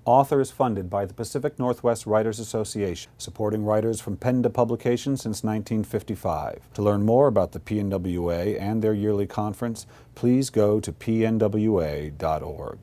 Author is funded by the Pacific Northwest Writers Association, supporting writers from pen to publication since 1955. To learn more about the PNWA and their yearly conference, please go to pnwa.org.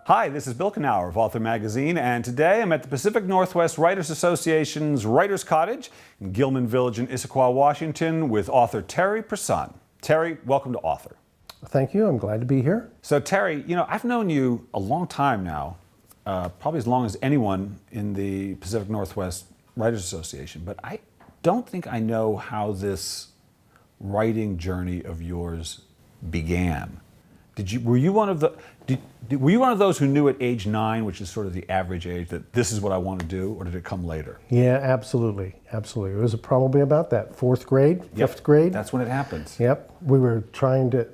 Hi, this is Bill Kenower of Author Magazine, and today I'm at the Pacific Northwest Writers Association's Writers Cottage in Gilman Village in Issaquah, Washington, with author Terry Persun. Terry, welcome to Author. Thank you. I'm glad to be here. So Terry, I've known you a long time now, probably as long as anyone in the Pacific Northwest Writers Association, but I don't think I know how this writing journey of yours began. Were you one of those who knew at age 9, which is sort of the average age, that this is what I want to do, or did it come later? Yeah, absolutely. Absolutely. It was probably about that 4th grade, 5th grade. That's when it happens. Yep. We were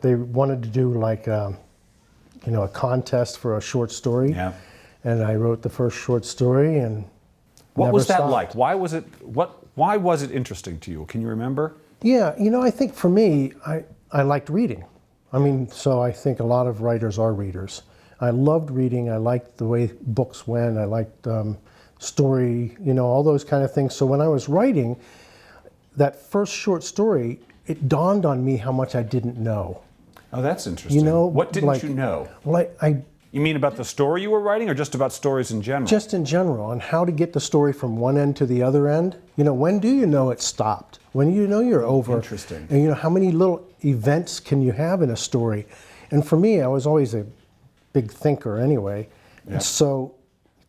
they wanted to do like a contest for a short story. Yeah. And I wrote the first short story and what was that stopped. like? Why was it interesting to you? Can you remember? Yeah, I think for me, I liked reading. So I think a lot of writers are readers. I loved reading. I liked the way books went. I liked story, all those kind of things. So when I was writing that first short story, it dawned on me how much I didn't know. Oh, that's interesting. What didn't you know? You mean about the story you were writing, or just about stories in general? Just in general, and how to get the story from one end to the other end. When do you know it stopped? When do you know you're over? Interesting. And how many little events can you have in a story? And for me, I was always a big thinker anyway. Yeah. And so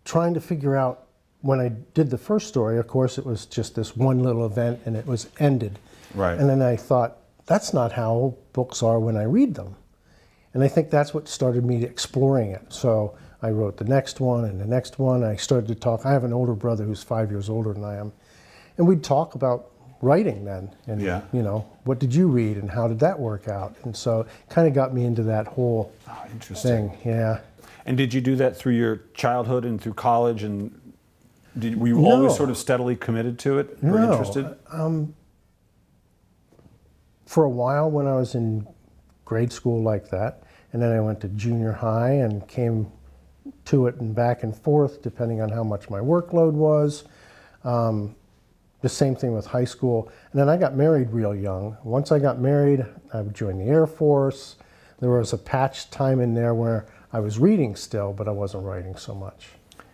trying to figure out, when I did the first story, of course, it was just this one little event and it was ended. Right. And then I thought, that's not how books are when I read them. And I think that's what started me exploring it. So I wrote the next one and the next one. I started to talk. I have an older brother who's 5 years older than I am. And we'd talk about writing then. And, what did you read and how did that work out? And so it kind of got me into that whole interesting thing. Yeah. And did you do that through your childhood and through college? And were you always sort of steadily committed to it or interested? For a while when I was in grade school like that, and then I went to junior high and came to it and back and forth depending on how much my workload was. The same thing with high school. And then I got married real young. Once I got married, I joined the Air Force. There was a patch time in there where I was reading still, but I wasn't writing so much.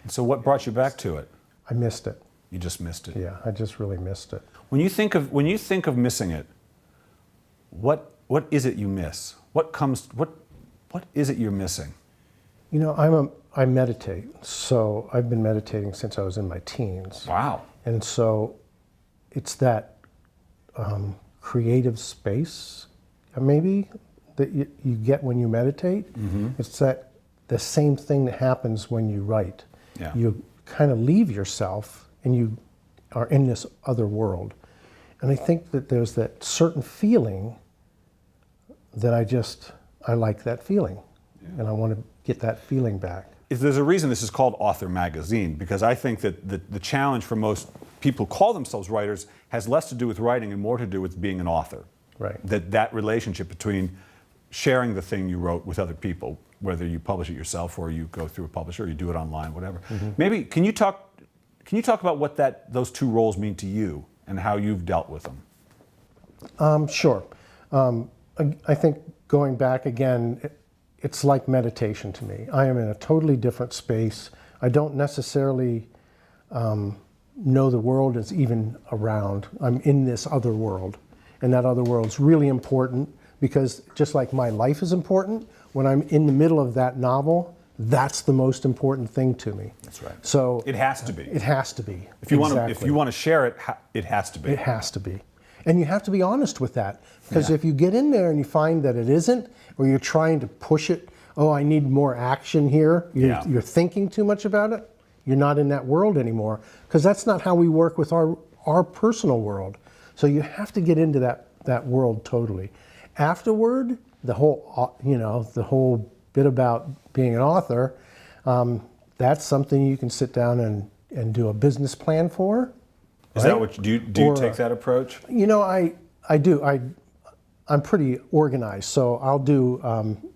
So what brought you back to it? I missed it. You just missed it? Yeah, I just really missed it. When you think of missing it, what is it you miss? What is it you're missing? I meditate. So I've been meditating since I was in my teens. Wow. And so it's that creative space, maybe, that you get when you meditate. Mm-hmm. It's the same thing that happens when you write. Yeah. You kind of leave yourself and you are in this other world. And I think that there's that certain feeling that I like that feeling. Yeah. And I want to get that feeling back. There's a reason this is called Author Magazine, because I think that the challenge for most people who call themselves writers has less to do with writing and more to do with being an author. Right. That relationship between sharing the thing you wrote with other people, whether you publish it yourself or you go through a publisher or you do it online, whatever. Mm-hmm. Maybe can you talk about what those two roles mean to you and how you've dealt with them? Sure. I think going back again, it's like meditation to me. I am in a totally different space. I don't necessarily know the world is even around. I'm in this other world. And that other world's really important because just like my life is important, when I'm in the middle of that novel, that's the most important thing to me. That's right. So it has to be. It has to be. If you want to share it, it has to be. It has to be. And you have to be honest with that. Because if you get in there and you find that it isn't, or you're trying to push it, oh, I need more action here, you're thinking too much about it, you're not in that world anymore. Because that's not how we work with our personal world. So you have to get into that world totally. Afterward, the whole bit about being an author, that's something you can sit down and do a business plan for. Is right? that what do you Or, take that approach? You know, I do. I'm pretty organized, so I'll do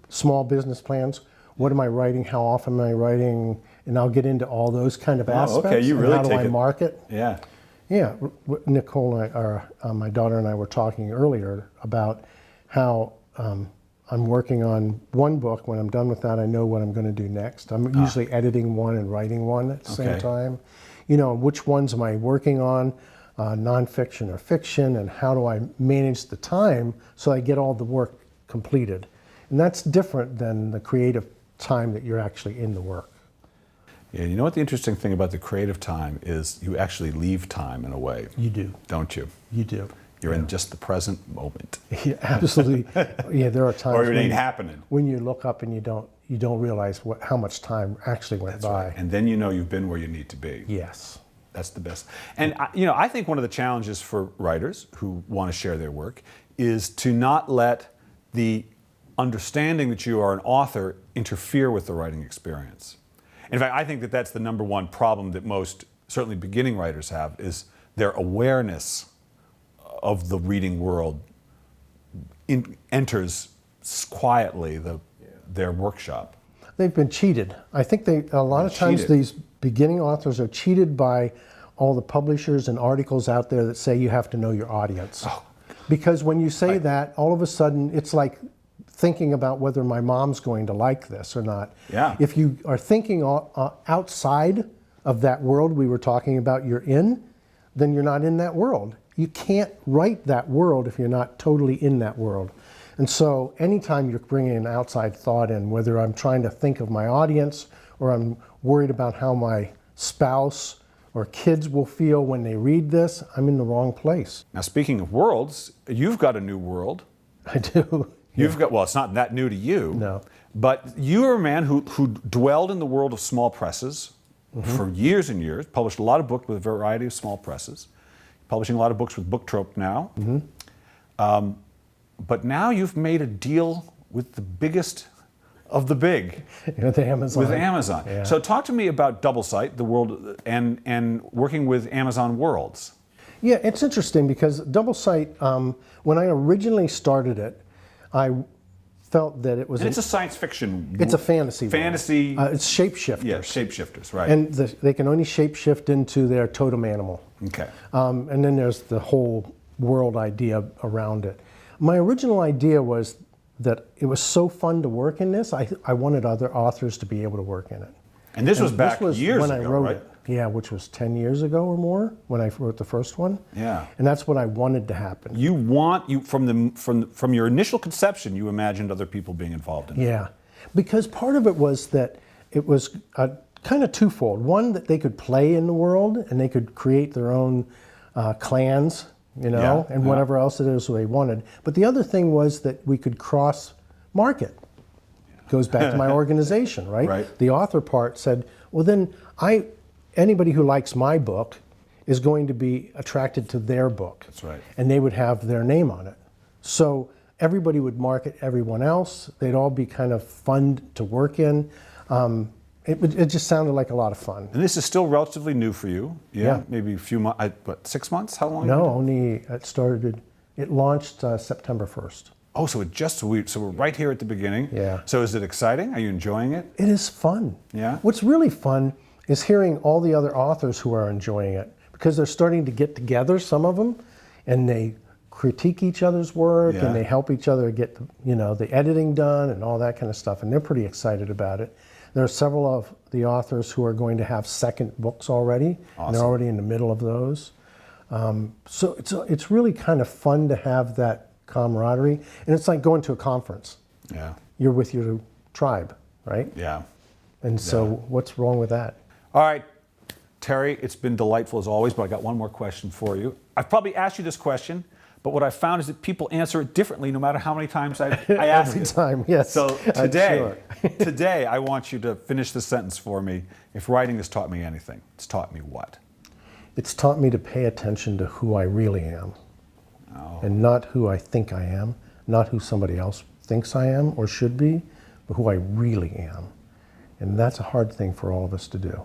small business plans. What am I writing? How often am I writing? And I'll get into all those kind of aspects. Okay, you really and how take do I it. market? Yeah. Yeah, Nicole and I, my daughter and I were talking earlier about how I'm working on one book. When I'm done with that, I know what I'm going to do next. I'm usually editing one and writing one at the same time. You know, which ones am I working on, nonfiction or fiction, and how do I manage the time so I get all the work completed? And that's different than the creative time that you're actually in the work. Yeah, you know what the interesting thing about the creative time is you actually leave time in a way. You do. Don't you? You do. You're in just the present moment. Yeah, absolutely. Yeah, there are times Or it ain't happening. when you look up and you don't realize how much time actually went by. Right. And then you know you've been where you need to be. Yes. That's the best. And you know, I think one of the challenges for writers who want to share their work is to not let the understanding that you are an author interfere with the writing experience. In fact, I think that that's the number one problem that most, certainly beginning writers have, is their awareness of the reading world enters quietly their workshop. They've been cheated. I think a lot of times these beginning authors are cheated by all the publishers and articles out there that say you have to know your audience. Oh. Because when you say that, all of a sudden it's like thinking about whether my mom's going to like this or not. Yeah. If you are thinking outside of that world we were talking about you're in, then you're not in that world. You can't write that world if you're not totally in that world. And so anytime you're bringing an outside thought in, whether I'm trying to think of my audience or I'm worried about how my spouse or kids will feel when they read this, I'm in the wrong place. Now, speaking of worlds, you've got a new world. I do. You've got, well, it's not that new to you. No. But you're a man who dwelled in the world of small presses for years and years, published a lot of books with a variety of small presses, publishing a lot of books with Book Trope now. But now you've made a deal with the biggest of the big. With Amazon. With Amazon. Yeah. So talk to me about Doublesite, the world, and working with Amazon Worlds. Yeah, it's interesting because Doublesite, when I originally started it, I felt that it was... And it's a science fiction. It's a fantasy world. Fantasy. It's shapeshifters. Yeah, shapeshifters, right. And they can only shapeshift into their totem animal. Okay. And then there's the whole world idea around it. My original idea was that it was so fun to work in this, I wanted other authors to be able to work in it. And this was back years when ago, I wrote right? it. Yeah, which was 10 years ago or more when I wrote the first one. Yeah. And that's what I wanted to happen. From your initial conception, you imagined other people being involved in it. Yeah, because part of it was that it was kind of twofold. One, that they could play in the world and they could create their own clans, you know, and whatever else it is they wanted. But the other thing was that we could cross market. Goes back to my organization, right? Right. The author part said, well, then anybody who likes my book is going to be attracted to their book. That's right. And they would have their name on it. So everybody would market everyone else. They'd all be kind of fun to work in. It just sounded like a lot of fun. And this is still relatively new for you. Yeah. Maybe a few months, 6 months? How long? No, only it launched September 1st. Oh, so we're right here at the beginning. Yeah. So is it exciting? Are you enjoying it? It is fun. Yeah? What's really fun is hearing all the other authors who are enjoying it, because they're starting to get together, some of them, and they critique each other's work and they help each other get the editing done and all that kind of stuff, and they're pretty excited about it. There are several of the authors who are going to have second books already, and they're already in the middle of those. So it's really kind of fun to have that camaraderie, and it's like going to a conference. Yeah. You're with your tribe, right? Yeah. And so what's wrong with that? All right, Terry, it's been delightful as always, but I got one more question for you. I've probably asked you this question, but what I've found is that people answer it differently no matter how many times I ask Every it. time, yes. So today, Sure. today I want you to finish the sentence for me. If writing has taught me anything, it's taught me what? It's taught me to pay attention to who I really am, and not who I think I am, not who somebody else thinks I am or should be, but who I really am. And that's a hard thing for all of us to do.